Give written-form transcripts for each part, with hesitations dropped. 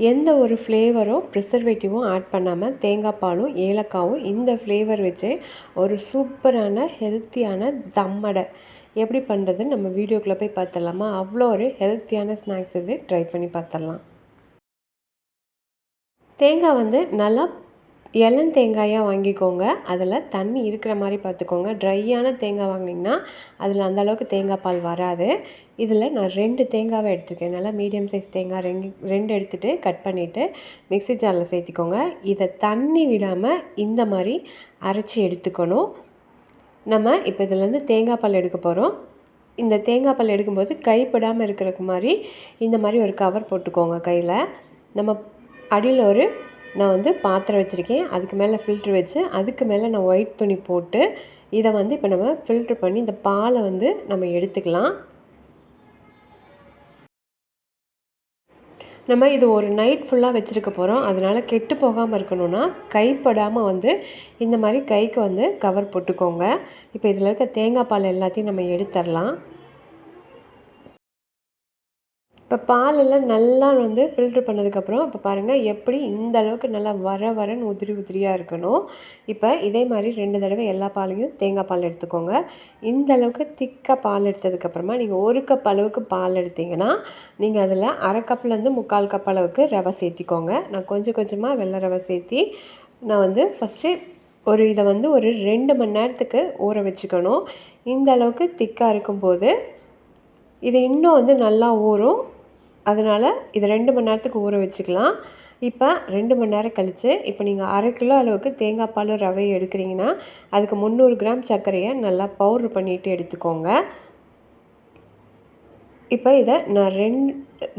எந்த ஒரு ஃப்ளேவரும் ப்ரிசர்வேட்டிவும் ஆட் பண்ணாமல் தேங்காய் பாலும் ஏலக்காவும் இந்த ஃப்ளேவர் வச்சு ஒரு சூப்பரான ஹெல்த்தியான தம்மடை எப்படி பண்ணுறதுன்னு நம்ம வீடியோக்குள்ளே போய் பார்த்துடலாமா? அவ்வளோ ஒரு ஹெல்த்தியான ஸ்நாக்ஸ் இது, ட்ரை பண்ணி பார்த்துடலாம். தேங்காய் நல்லா தேங்காயாக வாங்கிக்கோங்க. அதில் தண்ணி இருக்கிற மாதிரி பார்த்துக்கோங்க. ட்ரையான தேங்காய் வாங்கினீங்கன்னா அதில் அந்தளவுக்கு தேங்காய் பால் வராது. இதில் நான் 2 தேங்காவை எடுத்துருக்கேன். நல்லா மீடியம் சைஸ் தேங்காய் 2 எடுத்துகிட்டு கட் பண்ணிவிட்டு மிக்ஸி ஜாரில் சேர்த்திக்கோங்க. இதை தண்ணி விடாமல் இந்த மாதிரி அரைச்சி எடுத்துக்கணும். நம்ம இப்போ இதிலேருந்து தேங்காய் பால் எடுக்க போகிறோம். இந்த தேங்காய் பால் எடுக்கும்போது கைப்படாமல் இருக்கிறதுக்கு மாதிரி இந்த மாதிரி ஒரு கவர் போட்டுக்கோங்க கையில். நம்ம அடியில் நான் பாத்திரம் வச்சுருக்கேன். அதுக்கு மேலே ஃபில்ட்ரு வச்சு அதுக்கு மேலே நான் ஒயிட் துணி போட்டு இதை இப்போ நம்ம ஃபில்ட்ரு பண்ணி இந்த பாலை நம்ம எடுத்துக்கலாம். நம்ம இது ஒரு நைட் ஃபுல்லாக வச்சுருக்க போகிறோம். அதனால் கெட்டு போகாமல் இருக்கணும்னா கைப்படாமல் இந்த மாதிரி கைக்கு கவர் போட்டுக்கோங்க. இப்போ இதில் இருக்க தேங்காய் பால் எல்லாத்தையும் நம்ம எடுத்துடலாம். இப்போ பாலெல்லாம் நல்லா ஃபில்ட்ரு பண்ணதுக்கப்புறம் இப்போ பாருங்கள் எப்படி இந்த அளவுக்கு நல்லா வரன்னு உதிரியாக இருக்கணும். இப்போ இதே மாதிரி 2 தடவை எல்லா பாலையும் தேங்காய் பால் எடுத்துக்கோங்க. இந்த அளவுக்கு திக்காக பால் எடுத்ததுக்கப்புறமா நீங்கள் 1 கப் அளவுக்கு பால் எடுத்திங்கன்னா நீங்கள் அதில் அரை கப்லேருந்து 3/4 கப் அளவுக்கு ரவை சேர்த்திக்கோங்க. நான் கொஞ்சம் கொஞ்சமாக வெள்ளை ரவை சேர்த்தி நான் ஃபஸ்ட்டு இதை ஒரு 2 மணி நேரத்துக்கு ஊற வச்சுக்கணும். இந்த அளவுக்கு திக்காக இருக்கும்போது இது இன்னும் நல்லா ஊறும். அதனால் இதை 2 மணி நேரத்துக்கு ஊற வச்சுக்கலாம். இப்போ 2 மணி நேரம் கழித்து இப்போ நீங்கள் 1/2 கிலோ அளவுக்கு தேங்காய் பால் ரவையை எடுக்கிறீங்கன்னா அதுக்கு 300 கிராம் சர்க்கரையை நல்லா பவுட்ரு பண்ணிவிட்டு எடுத்துக்கோங்க. இப்போ இதை நான்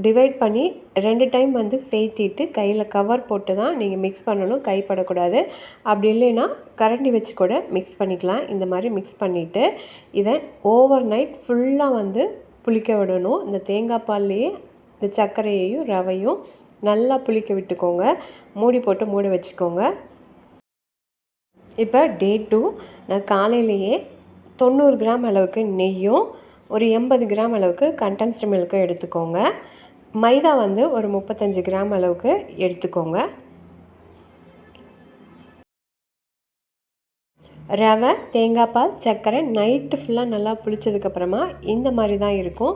டிவைட் பண்ணி 2 டைம் சேர்த்திட்டு கையில் கவர் போட்டு தான் நீங்கள் மிக்ஸ் பண்ணணும். கைப்படக்கூடாது. அப்படி இல்லைன்னா கரண்டி வச்சு கூட மிக்ஸ் பண்ணிக்கலாம். இந்த மாதிரி மிக்ஸ் பண்ணிவிட்டு இதை ஓவர் நைட் ஃபுல்லாக புளிக்க விடணும். இந்த தேங்காய் பால்லையே இந்த சர்க்கரையையும் ரவையும் நல்லா புளிக்க விட்டுக்கோங்க. மூடி வச்சுக்கோங்க. இப்போ டே 2 நான் காலையிலேயே 90 கிராம் அளவுக்கு நெய்யும் ஒரு 80 கிராம் அளவுக்கு கண்டென்ஸ்டு மில்க்கும் எடுத்துக்கோங்க. மைதா ஒரு 35 கிராம் அளவுக்கு எடுத்துக்கோங்க. ரவை, தேங்காய் பால், சர்க்கரை நைட்டு ஃபுல்லாக நல்லா புளிச்சதுக்கப்புறமா இந்த மாதிரி தான் இருக்கும்.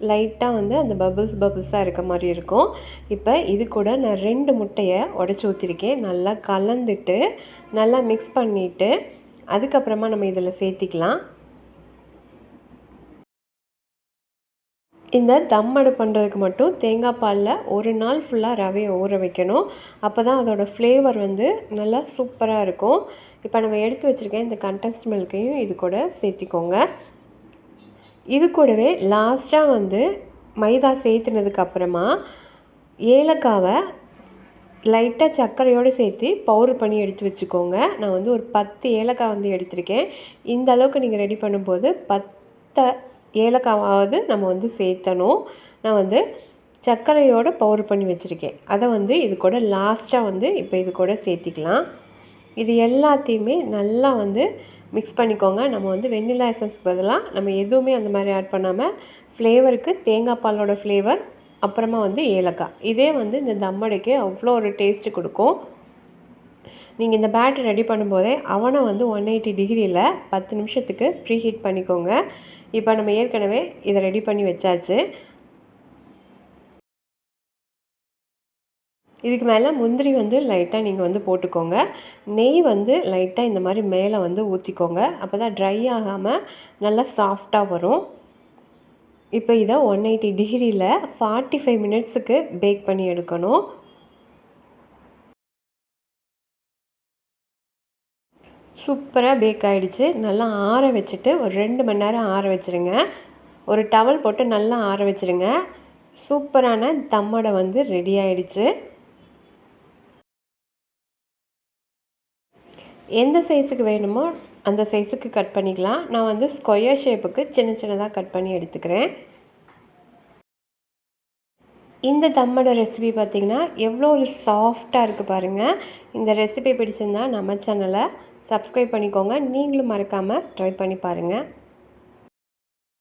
லைட்டாக அந்த பபுள்ஸாக இருக்க மாதிரி இருக்கும். இப்போ இது கூட நான் 2 முட்டையை உடச்சி ஊற்றிருக்கேன். நல்லா கலந்துட்டு நல்லா மிக்ஸ் பண்ணிவிட்டு அதுக்கப்புறமா நம்ம இதில் சேர்த்திக்கலாம். இந்த தம்மடை பண்ணுறதுக்கு மட்டும் தேங்காய் பாலில் ஒரு நாள் ஃபுல்லாக ரவையை ஊற வைக்கணும். அப்போ தான் அதோடய ஃப்ளேவர் நல்லா சூப்பராக இருக்கும். இப்போ நம்ம எடுத்து வச்சுருக்கேன் இந்த கண்டென்ஸ்ட் மில்க்கையும் இது கூட சேர்த்திக்கோங்க. இது கூடவே லாஸ்ட்டாக மைதா சேர்த்துனதுக்கப்புறமா ஏலக்காவை லைட்டாக சர்க்கரையோடு சேர்த்து பவுட்ரு பண்ணி எடுத்து வச்சுக்கோங்க. நான் ஒரு 10 ஏலக்காய் எடுத்திருக்கேன். இந்த அளவுக்கு நீங்கள் ரெடி பண்ணும்போது 10 ஏலக்காவாவது நம்ம சேர்த்தணும். நான் சர்க்கரையோடு பவுட்ரு பண்ணி வச்சுருக்கேன். அதை இது கூட லாஸ்ட்டாக இப்போ இது கூட சேர்த்திக்கலாம். இது எல்லாத்தையுமே நல்லா மிக்ஸ் பண்ணிக்கோங்க. நம்ம வெண்ணிலா எசன்ஸ்க்கு பதிலாக நம்ம எதுவுமே அந்த மாதிரி ஆட் பண்ணாமல் ஃப்ளேவருக்கு தேங்காய் பாலோட ஃப்ளேவர் அப்புறமா ஏலக்காய் இதே இந்த தம்மடைக்கு அவ்வளோ ஒரு டேஸ்ட்டு கொடுக்கும். நீங்கள் இந்த பேட்டர் ரெடி பண்ணும்போதே அவனை 180 டிகிரியில் 10 நிமிஷத்துக்கு ப்ரீ ஹீட் பண்ணிக்கோங்க. இப்போ நம்ம ஏற்கனவே இதை ரெடி பண்ணி வச்சாச்சு. இதுக்கு மேலே முந்திரி லைட்டாக நீங்கள் போட்டுக்கோங்க. நெய் லைட்டாக இந்த மாதிரி மேலே ஊற்றிக்கோங்க. அப்போ தான் ட்ரை ஆகாமல் நல்லா சாஃப்டாக வரும். இப்போ இதை 180 டிகிரியில் 45 மினிட்ஸுக்கு பேக் பண்ணி எடுக்கணும். சூப்பராக பேக் ஆகிடுச்சு. நல்லா ஆற வச்சுட்டு ஒரு 2 மணி நேரம் ஆற வச்சுருங்க. ஒரு டவல் போட்டு நல்லா ஆற வச்சுருங்க. சூப்பரான தம்மடை ரெடி ஆகிடுச்சு. எந்த சைஸுக்கு வேணுமோ அந்த சைஸுக்கு கட் பண்ணிக்கலாம். நான் ஸ்கொயர் ஷேப்புக்கு சின்னதாக கட் பண்ணி எடுத்துக்கிறேன். இந்த தம்மோட ரெசிபி பார்த்திங்கன்னா எவ்வளோ ஒரு சாஃப்டாக இருக்குது பாருங்கள். இந்த ரெசிபி பிடிச்சிருந்தா நம்ம சேனலை சப்ஸ்கிரைப் பண்ணிக்கோங்க. நீங்களும் மறக்காமல் ட்ரை பண்ணி பாருங்கள்.